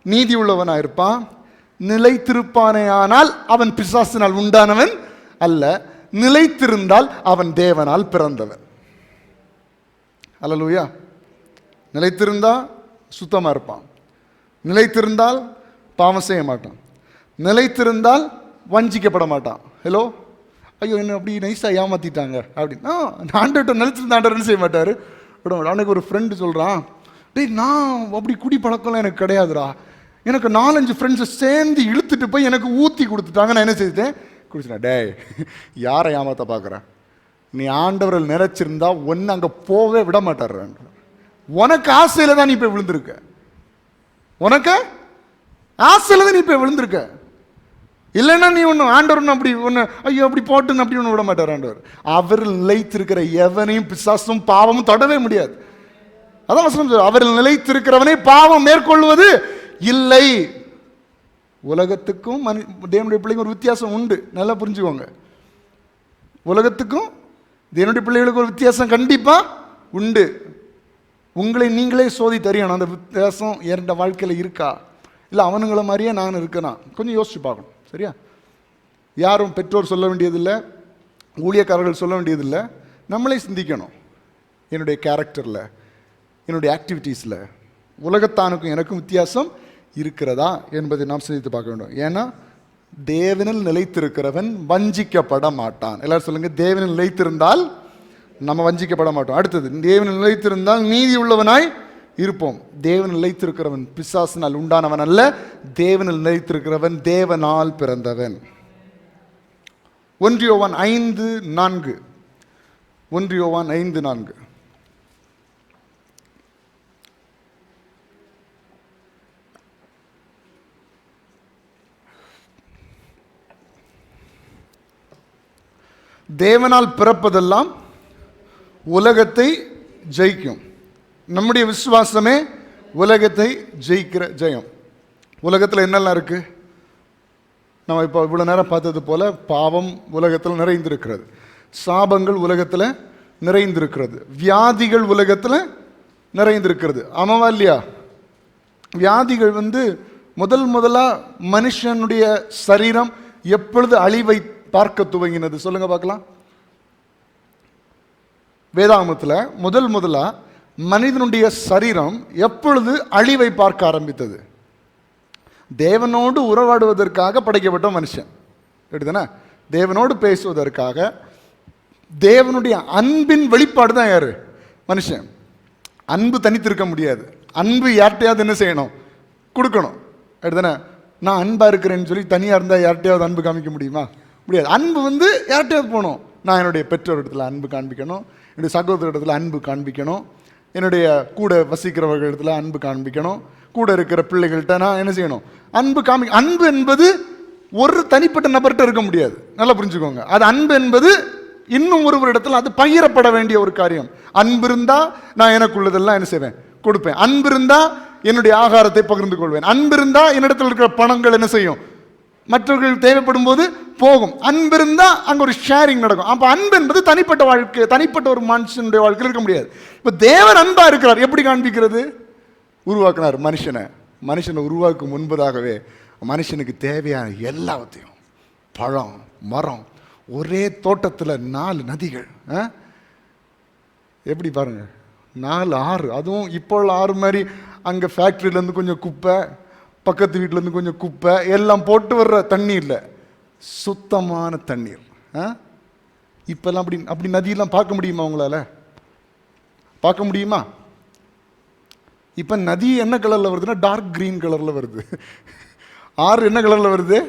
நீதி உள்ளவனா இருப்பான். நிலைத்திருப்பானே ஆனால் அவன் பிசாசினால் உண்டானவன் அல்ல, நிலைத்திருந்தால் அவன் தேவனால் பிறந்தவன். அல்லேலூயா. நிலைத்திருந்தா சுத்தமா இருப்பான், நிலைத்திருந்தால் பாவம் செய்ய மாட்டான், நிலைத்திருந்தால் வஞ்சிக்கப்பட மாட்டான். ஹலோ, ஐயோ என்ன அப்படி நைஸாக ஏமாத்திட்டாங்க அப்படின்னா ஆண்டவர்கிட்ட நிலைத்திருந்த ஆண்டவர் என்ன செய்ய மாட்டார், விட மாட்டார். அன்னைக்கு ஒரு ஃப்ரெண்டு சொல்கிறான், டேய் நான் அப்படி குடி பழக்கம்லாம் எனக்கு கிடையாதுடா, எனக்கு 4-5 ஃப்ரெண்ட்ஸை சேர்ந்து இழுத்துட்டு போய் எனக்கு ஊற்றி கொடுத்துட்டாங்க, நான் என்ன செய்தேன், குடிச்சிட்டேன். டேய், யாரை ஏமாத்த பார்க்குறேன்? நீ ஆண்டவரில் நிறைச்சிருந்தா ஒன்று அங்கே போகவே விட மாட்டார். உனக்கு ஆசையில் தான் நீ போய் விழுந்திருக்க, உனக்கு ஆசையில் தான் நீ போய் விழுந்திருக்க. இல்லைன்னா நீ ஒன்று ஆண்டவர் அப்படி ஒன்று ஐயோ அப்படி போட்டுன்னு அப்படி ஒன்று விட மாட்டார் ஆண்டவர். அவரில் நிலைத்திருக்கிற எவனையும் பிசாசும் பாவமும் தொடவே முடியாது. அதான் வசனம், அவரில் நிலைத்திருக்கிறவனை பாவம் மேற்கொள்வது இல்லை. உலகத்துக்கும் தேவனுடைய பிள்ளைங்க ஒரு வித்தியாசம் உண்டு, நல்லா புரிஞ்சுக்கோங்க. உலகத்துக்கும் தேவனுடைய பிள்ளைகளுக்கு ஒரு வித்தியாசம் கண்டிப்பா உண்டு. உங்களை நீங்களே சோதி தெரியணும், அந்த வித்தியாசம் என் வாழ்க்கையில் இருக்கா, இல்லை அவனுங்களை மாதிரியே நான் இருக்கேனா, கொஞ்சம் யோசிச்சு பார்க்கணும். சரியா? யாரும் பெற்றோர் சொல்ல வேண்டியதில்லை, ஊழியக்காரர்கள் சொல்ல வேண்டியதில்லை, நம்மளே சிந்திக்கணும். என்னுடைய கேரக்டரில், என்னுடைய ஆக்டிவிட்டீஸில் உலகத்தானுக்கும் எனக்கும் வித்தியாசம் இருக்கிறதா என்பதை நாம் சிந்தித்து பார்க்க வேண்டும். ஏன்னா தேவனில் நிலைத்திருக்கிறவன் வஞ்சிக்கப்பட மாட்டான். எல்லாரும் சொல்லுங்க, தேவனில் நிலைத்திருந்தால் நம்ம வஞ்சிக்கப்பட மாட்டோம். அடுத்தது, தேவனில் நிலைத்திருந்தால் நீதி உள்ளவனாய் இருப்போம். தேவனில் நிலைத்திருக்கிறவன் பிசாசினால் உண்டானவன் அல்ல, தேவனில் நிலைத்திருக்கிறவன் தேவனால் பிறந்தவன். 1 யோவான் 5:4. 1 யோவான் 5:4. தேவனால் பிறப்பதெல்லாம் உலகத்தை ஜெயிக்கும். நம்முடைய விசுவாசமே உலகத்தை ஜெயிக்கிற ஜெயம். உலகத்தில் என்னெல்லாம் இருக்கு? நம்ம இப்போ இவ்வளோ நேரம் பார்த்தது போல பாவம் உலகத்தில் நிறைந்திருக்கிறது, சாபங்கள் உலகத்தில் நிறைந்திருக்கிறது, வியாதிகள் உலகத்தில் நிறைந்திருக்கிறது. ஆமாவா இல்லையா? வியாதிகள் முதலாக மனுஷனுடைய சரீரம் எப்பொழுது அழிவை பார்க்க துவங்கினது சொல்லுங்க பார்க்கலாம். வேதாகமத்தில் முதலாக மனிதனுடைய சரீரம் எப்பொழுது அழிவை பார்க்க ஆரம்பித்தது? தேவனோடு உறவாடுவதற்காக படைக்கப்பட்ட மனுஷன், எடுத்தானே? தேவனோடு பேசுவதற்காக, தேவனுடைய அன்பின் வெளிப்பாடு தான் யாரு? மனுஷன். அன்பு தனித்திருக்க முடியாது. அன்பு யார்கிட்டையாவது என்ன செய்யணும்? கொடுக்கணும், எடுத்தானே? நான் அன்பா இருக்கிறேன்னு சொல்லி தனியாக இருந்தால் யார்கிட்டையாவது அன்பு காமிக்க முடியுமா? முடியாது. அன்பு யார்கிட்டையாவது போகணும். நான் என்னுடைய பெற்றோர் இடத்துல அன்பு காண்பிக்கணும், என்னுடைய சகோதர இடத்துல அன்பு காண்பிக்கணும், என்னுடைய கூட வசிக்கிறவர்கள் இடத்துல அன்பு காண்பிக்கணும், கூட இருக்கிற பிள்ளைகள்கிட்ட நான் என்ன செய்யணும்? அன்பு அன்பு என்பது ஒரு தனிப்பட்ட நபர்கிட்ட இருக்க முடியாது. நல்லா புரிஞ்சுக்கோங்க. அது அன்பு என்பது இன்னும் ஒரு இடத்துல அது பகிரப்பட வேண்டிய ஒரு காரியம். அன்பு இருந்தா நான் எனக்குள்ளதெல்லாம் என்ன செய்வேன்? கொடுப்பேன். அன்பு இருந்தா என்னுடைய ஆகாரத்தை பகிர்ந்து கொள்வேன். அன்பு இருந்தா என்னிடத்தில் இருக்கிற பணங்கள் என்ன செய்யும்? மற்றவர்கள் தேவைப்படும் போது போகும். அன்பு இருந்தா அங்க ஒரு ஷேரிங் நடக்கும். அப்ப அன்பு என்பது தனிப்பட்ட வாழ்க்கை, தனிப்பட்ட ஒரு மனுஷனுடைய வாழ்க்கையில் இருக்க முடியாது. இப்ப தேவன் அன்பா இருக்கிறார். எப்படி காண்பிக்கிறது? உருவாக்கினார் மனுஷனை உருவாக்கும் முன்பதாகவே மனுஷனுக்கு தேவையான எல்லாத்தையும், பழம், மரம், ஒரே தோட்டத்தில் 4 நதிகள், எப்படி பாருங்க, 4 ஆறு, அதுவும் இப்போ ஆறு மாதிரி அங்கே ஃபேக்ட்ரியிலேருந்து கொஞ்சம் குப்பை, பக்கத்து வீட்டிலேருந்து கொஞ்சம் குப்பை எல்லாம் போட்டு வர்ற தண்ணி இல்லை, சுத்தமான தண்ணீர். இப்பெல்லாம் அப்படி நதியெல்லாம் பார்க்க முடியுமா? உங்களால் பார்க்க முடியுமா? இப்போ நதி என்ன கலரில் வருதுன்னா டார்க் க்ரீன் கலரில் வருது. ஆறு என்ன கலரில் வருது?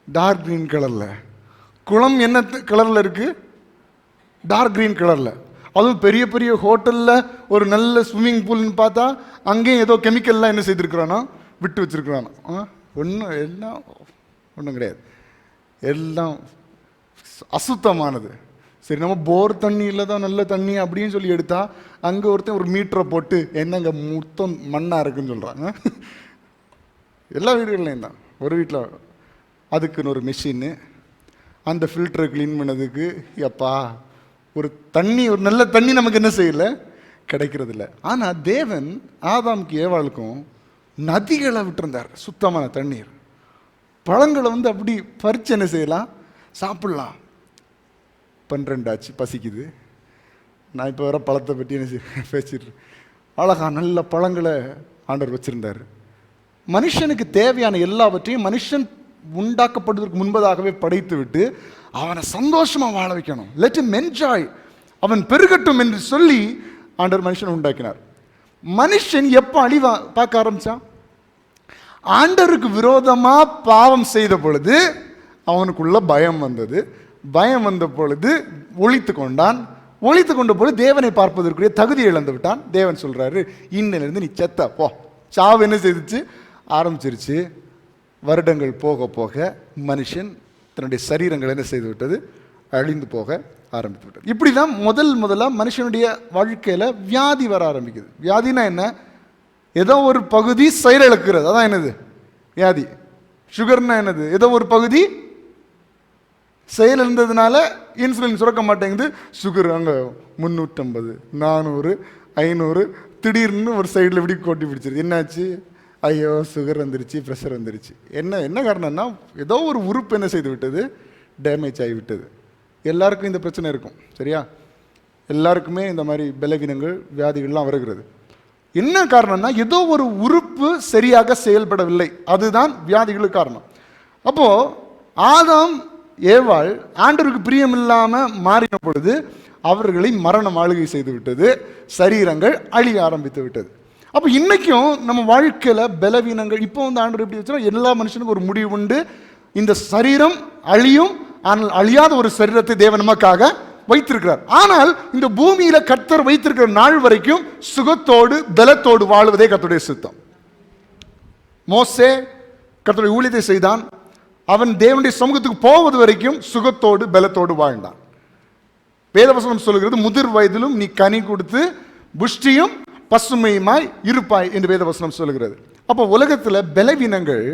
டார்க் க்ரீன் கலரில். குளம் என்ன கலரில் இருக்குது? டார்க் க்ரீன் கலரில். அதுவும் பெரிய பெரிய ஹோட்டலில் ஒரு நல்ல ஸ்விம்மிங் பூல்னு பார்த்தா அங்கேயும் ஏதோ கெமிக்கல்லாம் என்ன செய்திருக்கிறானோ, விட்டு வச்சுருக்கிறானோ. ஒன்றும் கிடையாது, எல்லாம் அசுத்தமானது. சரி, நம்ம போர் தண்ணியில் தான் நல்ல தண்ணி அப்படின்னு சொல்லி எடுத்தா அங்கே ஒருத்தன் ஒரு மீட்டரை போட்டு என்னங்க மொத்தம் மண்ணாக இருக்குன்னு சொல்கிறாங்க. எல்லா வீடுகள்லையும் தான். ஒரு வீட்டில் அதுக்குன்னு ஒரு மெஷின்னு, அந்த ஃபில்டரை க்ளீன் பண்ணதுக்கு எப்பா ஒரு தண்ணி, ஒரு நல்ல தண்ணி நமக்கு என்ன செய்யலை, கிடைக்கிறது இல்லை. ஆனால் தேவன் ஆதாமுக்கு ஏவாளுக்கும் நதிகளை விட்டுருந்தார், சுத்தமான தண்ணீர். பழங்களை அப்படி பறித்து என்ன செய்யலாம், சாப்பிட்லாம். 12 ஆச்சு, பசிக்குது. நான் இப்போ வர பழத்தை பற்றி என்ன பேசிட்டு, அழகா நல்ல பழங்களை ஆண்டவர் வச்சுருந்தார். மனுஷனுக்கு தேவையான எல்லாவற்றையும் மனுஷன் உண்டாக்கப்படுவதற்கு முன்பதாகவே படைத்து விட்டு அவனை சந்தோஷமாக வாழ வைக்கணும். லெட் ஹிம் என்ஜாய், அவன் பெருகட்டும் என்று சொல்லி ஆண்டவர் மனுஷனை உண்டாக்கினார். மனுஷன் எப்போ அழிவா பார்க்க ஆரம்பித்தான்? ஆண்டவருக்கு விரோதமாக பாவம் செய்த பொழுது அவனுக்குள்ள பயம் வந்தது. பயம் வந்த பொழுது ஒழித்து கொண்டான். ஒழித்து கொண்ட பொழுது தேவனை பார்ப்பதற்குரிய தகுதி இழந்து விட்டான். தேவன் சொல்றாரு, இன்னிலிருந்து நீ செத்த போ. சாவு என்ன செய்துச்சு? ஆரம்பிச்சிருச்சு. வருடங்கள் போக போக மனுஷன் தன்னுடைய சரீரங்கள் என்ன செய்து விட்டது? அழிந்து போக ஆரம்பித்து விட்டது. இப்படி தான் முதலாக மனுஷனுடைய வாழ்க்கையில் வியாதி வர ஆரம்பிக்குது. வியாதினா என்ன? ஏதோ ஒரு பகுதி செயலிழக்கிறது, அதான் என்னது வியாதி. சுகர்னா என்னது? ஏதோ ஒரு பகுதி செயல் இருந்ததுனால இன்சுலின் சுரக்க மாட்டேங்குது. சுகர் அங்கே 350, 400, 500, திடீர்னு ஒரு சைடில் இப்படி கொட்டி பிடிச்சிருது. என்னாச்சு? ஐயோ சுகர் வந்துருச்சு, ப்ரெஷர் வந்துருச்சு. என்ன காரணம்னா ஏதோ ஒரு உறுப்பு என்ன செய்து விட்டது? டேமேஜ் ஆகிவிட்டது. எல்லாருக்கும் இந்த பிரச்சனை இருக்கும், சரியா? எல்லாருக்குமே இந்த மாதிரி பலவீனங்கள், வியாதிகள்லாம் வருகிறது. என்ன காரணம்னா ஏதோ ஒரு உறுப்பு சரியாக செயல்படவில்லை, அதுதான் வியாதிகளுக்கு காரணம். அப்போது ஆதாம் ஏவாள் ஆண்டவருக்கு பிரியம் இல்லாமல் மாறின பொழுது அவர்களை மரணம் ஆளுகை செய்து விட்டது, சரீரங்கள் அழிய ஆரம்பித்து விட்டது. அப்போ இன்னைக்கும் நம்ம வாழ்க்கையில் பலவீனங்கள், இப்போ ஆண்டவர் எப்படி வச்சா எல்லா மனுஷனுக்கும் ஒரு முடிவு உண்டு. இந்த சரீரம் அழியும், ஆனால் அழியாத ஒரு சரீரத்தை தேவன் நமக்காக வைத்திருக்கிறார். ஆனால் இந்த பூமியில கர்த்தர் வைத்திருக்கிற நாள் வரைக்கும் சுகத்தோடு பலத்தோடு வாழ்வதே கர்த்தருடைய சித்தம். மோசே கர்த்தருடைய ஊழியத்தை செய்தான். அவன் தேவனுடைய சமூகத்துக்கு போவது வரைக்கும் சுகத்தோடு பலத்தோடு வாழ்ந்தான். வேதவசனம் சொல்லுகிறது, முதிர் வயதிலும் நீ கனி கொடுத்து புஷ்டியும் பசுமையுமாய் இருப்பாய் என்று வேதவசனம் சொல்லுகிறது. அப்போ உலகத்தில் பலவீனங்கள்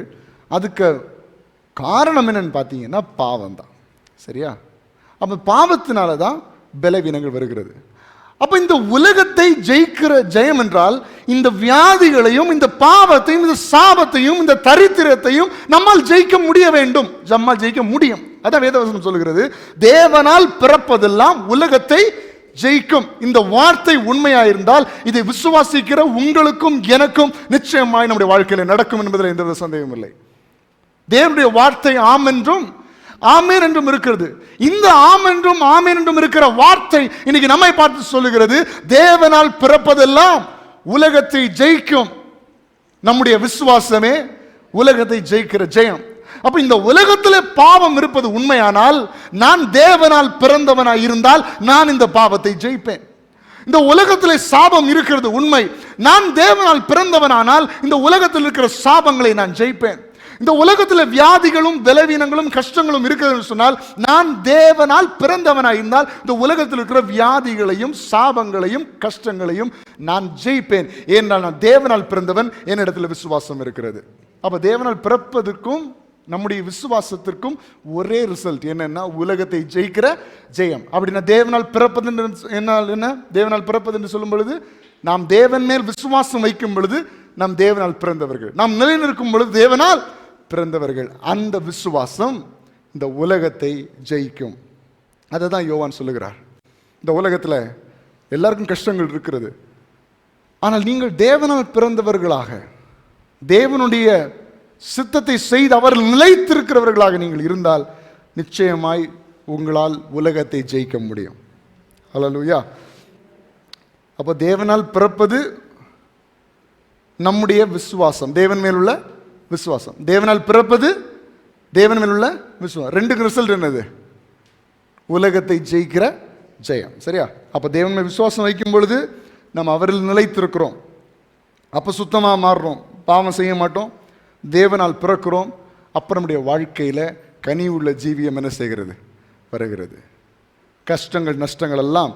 அதுக்கு காரணம் என்னன்னு பார்த்தீங்கன்னா பாவம் தான். சரியா? அப்போ பாவத்தினால தான் பலவீனங்கள் வருகிறது. அப்போ இந்த உலகத்தை ஜெயிக்கிற ஜெயம் என்றால் இந்த வியாதிகளையும் இந்த பாவத்தையும் இந்த சாபத்தையும் இந்த தரித்திரத்தையும் நம்மால் ஜெயிக்க முடிய வேண்டும். நம்மால் ஜெயிக்க முடியும். அதான் வேதவசனம் சொல்லுகிறது, தேவனால் பிறப்பதெல்லாம் உலகத்தை ஜெயிக்கும். இந்த வார்த்தை உண்மையாயிருந்தால் இதை விசுவாசிக்கிற உங்களுக்கும் எனக்கும் நிச்சயமாய் நம்முடைய வாழ்க்கையில் நடக்கும் என்பதில் எந்த சந்தேகமும் இல்லை. தேவனுடைய வார்த்தை ஆம் என்றும் ஆமேன் என்றும் இருக்கிறது. இந்த ஆம் என்றும் ஆமேன் என்றும் இருக்கிற வார்த்தை இன்னைக்கு நம்மை பார்த்து சொல்லுகிறது, தேவனால் பிறப்பதெல்லாம் உலகத்தை ஜெயிக்கும். நம்முடைய விசுவாசமே உலகத்தை ஜெயிக்கிற ஜெயம். அப்ப இந்த உலகத்தில் பாவம் இருப்பது உண்மையானால், நான் தேவனால் பிறந்தவனாய் இருந்தால் நான் இந்த பாவத்தை ஜெயிப்பேன். இந்த உலகத்தில் சாபம் இருக்கிறது உண்மை. நான் தேவனால் பிறந்தவனானால் இந்த உலகத்தில் இருக்கிற சாபங்களை நான் ஜெயிப்பேன். இந்த உலகத்தில் வியாதிகளும் பலவீனங்களும் கஷ்டங்களும் இருக்கிறது சொன்னால், நான் தேவனால் பிறந்தவனாய் இருந்தால் இந்த உலகத்தில் இருக்கிற வியாதிகளையும் சாபங்களையும் கஷ்டங்களையும் நான் ஜெயிப்பேன். ஏனென்றால் நான் தேவனால் பிறந்தவன், என்னிடத்தில் விசுவாசம் இருக்கிறது. அப்ப தேவனால் பிறப்பதற்கும் நம்முடைய விசுவாசத்திற்கும் ஒரே ரிசல்ட் என்னன்னா, உலகத்தை ஜெயிக்கிற ஜெயம். அப்படின்னா தேவனால் பிறப்பது என்ன? தேவனால் பிறப்பது என்று சொல்லும் பொழுது, நாம் தேவன் மேல் விசுவாசம் வைக்கும் பொழுது நாம் தேவனால் பிறந்தவர்கள், நாம் நிலைநிற்கும் பொழுது தேவனால் பிறந்தவர்கள். அந்த விசுவாசம் இந்த உலகத்தை ஜெயிக்கும். அதை தான் யோவான் சொல்லுகிறார். இந்த உலகத்தில் எல்லாருக்கும் கஷ்டங்கள் இருக்கிறது. ஆனால் நீங்கள் தேவனால் பிறந்தவர்களாக, தேவனுடைய சித்தத்தை செய்து அவர்கள் நிலைத்திருக்கிறவர்களாக நீங்கள் இருந்தால் நிச்சயமாய் உங்களால் உலகத்தை ஜெயிக்க முடியும். அல்லேலூயா. அப்போ தேவனால் பிறப்பது நம்முடைய விசுவாசம், தேவன் மேலுள்ள விசுவாசம். தேவனால் பிறப்பது தேவன் மேலுள்ள விசுவாசம். ரெண்டுக்கு ரிசல்ட் என்னது? உலகத்தை ஜெயிக்கிற ஜெயம். சரியா? அப்போ தேவன் மேல் விசுவாசம் வைக்கும் பொழுது நம்ம அவரில் நிலைத்திருக்கிறோம். அப்போ சுத்தமாக மாறுறோம், பாவம் செய்ய மாட்டோம், தேவனால் பிறக்கிறோம். அப்புறம் நம்முடைய வாழ்க்கையில் கனி உள்ள ஜீவியம் என்ன செய்கிறது? வருகிறது. கஷ்டங்கள் நஷ்டங்கள் எல்லாம்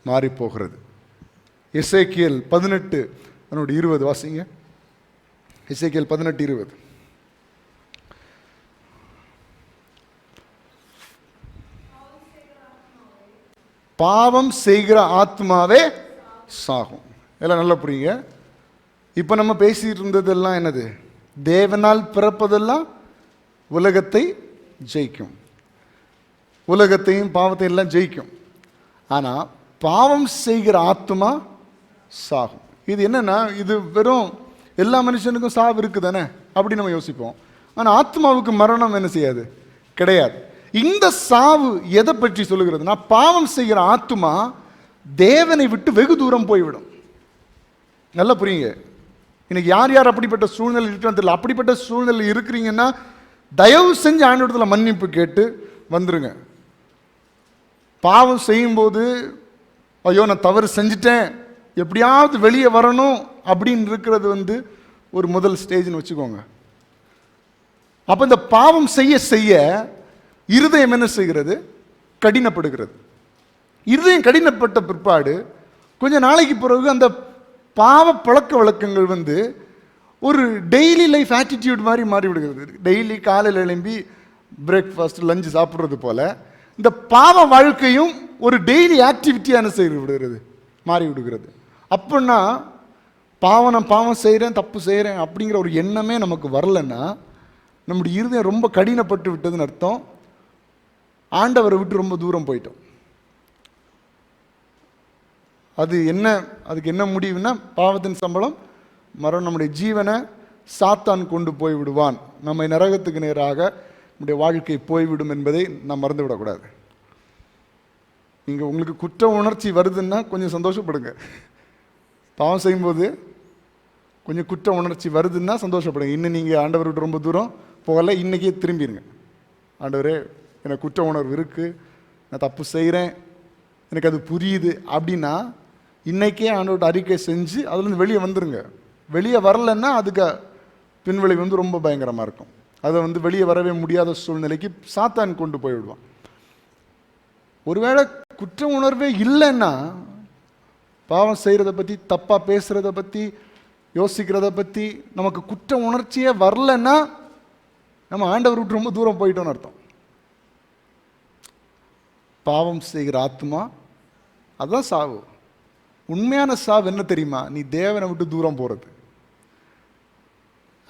மாறி போகிறது. எசேக்கியேல் 18:20 வாசிங்க. எசேக்கியேல் 18:20. பாவம் செய்கிற ஆத்மாவே சாகும். எல்லாம் நல்லா புரியுங்க. இப்போ நம்ம பேசிட்டு இருந்ததெல்லாம் என்னது? தேவனால் பிறப்பதெல்லாம் உலகத்தை ஜெயிக்கும், உலகத்தையும் பாவத்தையும் எல்லாம் ஜெயிக்கும். ஆனால் பாவம் செய்கிற ஆத்மா சாகும். இது என்னன்னா, இது வெறும் எல்லா மனுஷனுக்கும் சாவு இருக்குது தானே அப்படி நம்ம யோசிப்போம். ஆனால் ஆத்மாவுக்கு மரணம் என்ன செய்யாது? கிடையாது. இந்த சாவு எதை பற்றி சொல்லுகிறதுனா, பாவம் செய்கிற ஆத்மா தேவனை விட்டு வெகு தூரம் போய்விடும். நல்லா புரியுங்க. இன்னைக்கு யார் யார் அப்படிப்பட்ட சூழ்நிலை இருக்கிறது தெரியல. அப்படிப்பட்ட சூழ்நிலை இருக்கிறீங்கன்னா தயவு செஞ்சு ஆண்டவரத்தில் மன்னிப்பு கேட்டு வந்துருங்க. பாவம் செய்யும்போது ஐயோ நான் தவறு செஞ்சுட்டேன், எப்படியாவது வெளியே வரணும் அப்படின்னு இருக்கிறது ஒரு முதல் ஸ்டேஜ்னு வச்சுக்கோங்க. அப்போ இந்த பாவம் செய்ய செய்ய இருதயம் என்ன செய்கிறது? கடினப்படுகிறது. இருதயம் கடினப்பட்ட பிற்பாடு கொஞ்ச நாளைக்கு பிறகு அந்த பாவ பழக்க வழக்கங்கள் ஒரு டெய்லி லைஃப் ஆட்டிடியூட் மாதிரி மாறி விடுகிறது. டெய்லி காலையில் எழும்பி பிரேக்ஃபாஸ்ட் லஞ்சு சாப்பிட்றது போல இந்த பாவ வாழ்க்கையும் ஒரு டெய்லி ஆக்டிவிட்டியான செய்து விடுகிறது, மாறி விடுகிறது. அப்படின்னா பாவம் செய்கிறேன், தப்பு செய்கிறேன் அப்படிங்கிற ஒரு எண்ணமே நமக்கு வரலன்னா நம்முடைய இருதயம் ரொம்ப கடினப்பட்டு விட்டதுன்னு அர்த்தம். ஆண்டவரை விட்டு ரொம்ப தூரம் போயிட்டோம். அதுக்கு என்ன முடிவுன்னா, பாவத்தின் சம்பளம் மரணம். நம்முடைய ஜீவனை சாத்தான் கொண்டு போய் விடுவான், நம்மை நரகத்துக்கு நேராக நம்முடைய வாழ்க்கை போய்விடும் என்பதை நாம் மறந்து விடக்கூடாது. நீங்கள் உங்களுக்கு குற்ற உணர்ச்சி வருதுன்னா கொஞ்சம் சந்தோஷப்படுங்க. பாவம் செய்யும்போது கொஞ்சம் குற்ற உணர்ச்சி வருதுன்னா சந்தோஷப்படுங்க. இன்னும் நீங்கள் ஆண்டவர் விட்டு ரொம்ப தூரம் போகல, இன்றைக்கே திரும்பிடுங்க. ஆண்டவரே எனக்கு குற்ற உணர்வு இருக்குது, நான் தப்பு செய்கிறேன், எனக்கு அது புரியுது அப்படின்னா இன்றைக்கே ஆண்டவர்கிட்ட அறிக்கை செஞ்சு அதுலேருந்து வெளியே வந்துடுங்க. வெளியே வரலைன்னா அதுக்கு பின்விளைவு ரொம்ப பயங்கரமாக இருக்கும். அதை வெளியே வரவே முடியாத சூழ்நிலைக்கு சாத்தான் கொண்டு போய்விடுவான். ஒருவேளை குற்ற உணர்வே இல்லைன்னா பாவம் செய்கிறத பற்றி, தப்பாக பேசுகிறத பற்றி, யோசிக்கிறத பற்றி நமக்கு குற்ற உணர்ச்சியே வரலன்னா நம்ம ஆண்டவர் விட்டு ரொம்ப தூரம் போயிட்டோம்னு அர்த்தம். பாவம் செய்கிற ஆத்மா அதுதான் சாவு. உண்மையான சாவு என்ன தெரியுமா? நீ தேவனை விட்டு தூரம் போகிறது.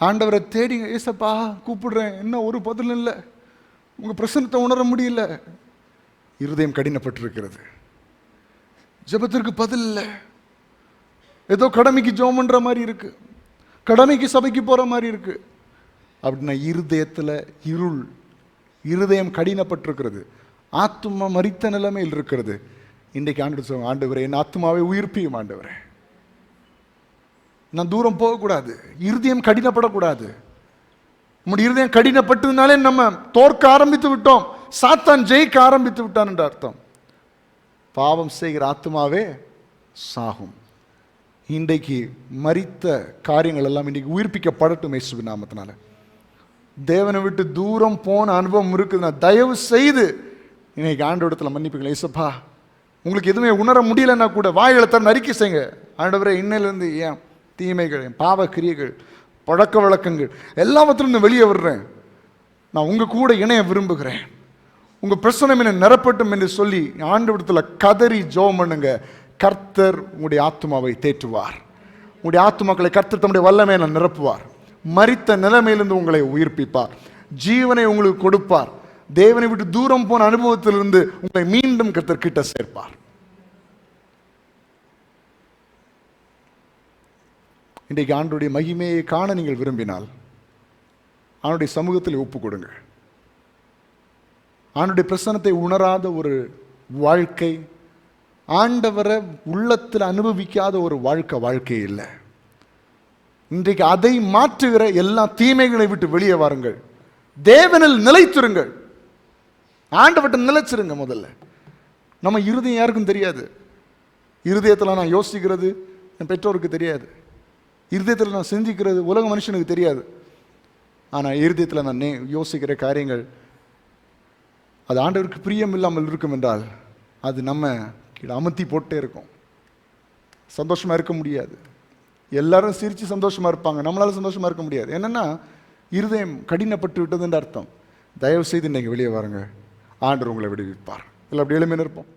ஆண்டவரை தேடி, ஏசப்பா கூப்பிடுறேன், என்ன ஒரு பதில் இல்லை, உங்கள் பிரசன்னத்தை உணர முடியல, இருதயம் கடினப்பட்டிருக்கிறது, ஜெபத்திற்கு பதில் இல்லை, ஏதோ கடமைக்கு ஜெபம் பண்ற மாதிரி இருக்கு, கடமைக்கு சபைக்கு போற மாதிரி இருக்கு அப்படின்னா இருதயத்தில் இருள், இருதயம் கடினப்பட்டிருக்கிறது, ஆத்துமா மரித்த நிலைமையில் இருக்கிறது. இன்றைக்கு ஆண்டு சொல்லுவாங்க, ஆண்டவரே என் ஆத்மாவை உயிர்ப்பியும் ஆண்டவரே, நான் தூரம் போகக்கூடாது, இருதயம் கடினப்படக்கூடாது. நம்முடைய இருதயம் கடினப்பட்டதுனாலே நம்ம தோற்க ஆரம்பித்து விட்டோம், சாத்தான் ஜெயிக்க ஆரம்பித்து விட்டான் என்ற அர்த்தம். பாவம் செய்கிற ஆத்மாவே சாகும். இன்றைக்கு மரித்த காரியங்கள் எல்லாம் இன்றைக்கு உயிர்ப்பிக்கப்படட்டும் இயேசுவின் நாமத்தினால. தேவனை விட்டு தூரம் போன அனுபவம் இருக்குதுன்னா தயவு செய்து இன்னைக்கு ஆண்டவரிடத்தில் மன்னிப்புகள். இயேசப்பா, உங்களுக்கு எதுவுமே உணர முடியலன்னா கூட வாய்களை தர அறிக்கை செய்யுங்க. ஆண்டவரே, இன்னையிலேருந்து ஏன் தீமைகள், என் பாவ கிரியைகள், பழக்க வழக்கங்கள் எல்லாவற்றிலிருந்து வெளியே விடுறேன், நான் உங்கள் கூட இணைய விரும்புகிறேன், உங்கள் பிரச்சனை என்னை நிரப்பட்டும் என்று சொல்லி ஆண்டவரிடத்தில் கதறி ஜெபம் பண்ணுங்க. கர்த்தர் உங்களுடைய ஆத்துமாவை தேற்றுவார். உங்களுடைய ஆத்துமாக்களை கர்த்தர் தம்முடைய வல்லமையை நிரப்புவார். மரித்த நிலைமையிலிருந்து உங்களை உயிர்ப்பிப்பார். ஜீவனை உங்களுக்கு கொடுப்பார். தேவனை விட்டு தூரம் போன அனுபவத்திலிருந்து உங்களை மீண்டும் கர்த்தர் கிட்ட சேர்ப்பார். இன்றைக்கு ஆண்டுடைய மகிமையை காண நீங்கள் விரும்பினால் ஆண்டுடைய சமூகத்தில் ஒப்பு கொடுங்க. ஆண்டுடைய பிரசன்னத்தை உணராத ஒரு வாழ்க்கை, ஆண்டவரை உள்ளத்தில் அனுபவிக்காத ஒரு வாழ்க்கை இல்லை. இன்றைக்கு அதை மாற்றுகிற எல்லா தீமைகளை விட்டு வெளியே வாருங்கள். தேவனில் நிலைத்திருங்கள். ஆண்டவர்கிட்ட நிலைச்சிருங்க. முதல்ல நம்ம இருதயம் யாருக்கும் தெரியாது. இருதயத்தில் நான் யோசிக்கிறது என் பெற்றோருக்கு தெரியாது. இருதயத்தில் நான் சிந்திக்கிறது உலக மனுஷனுக்கு தெரியாது. ஆனால் இருதயத்தில் நான் யோசிக்கிற காரியங்கள் அது ஆண்டவருக்கு பிரியம் இல்லாமல் இருக்கும் என்றால் அது நம்ம அமுத்தி போட்டே இருக்கும். சந்தோஷமாக இருக்க முடியாது. எல்லாரும் சிரித்து சந்தோஷமாக இருப்பாங்க, நம்மளால சந்தோஷமாக இருக்க முடியாது. என்னென்னா இருதயம் கடினப்பட்டு விட்டதுன்ற அர்த்தம். தயவு செய்து இன்றைக்கி வெளியே வாருங்க, ஆண்டவர் உங்களை விடுவிப்பார். இல்லை அப்படி எளிமையாக இருப்போம்.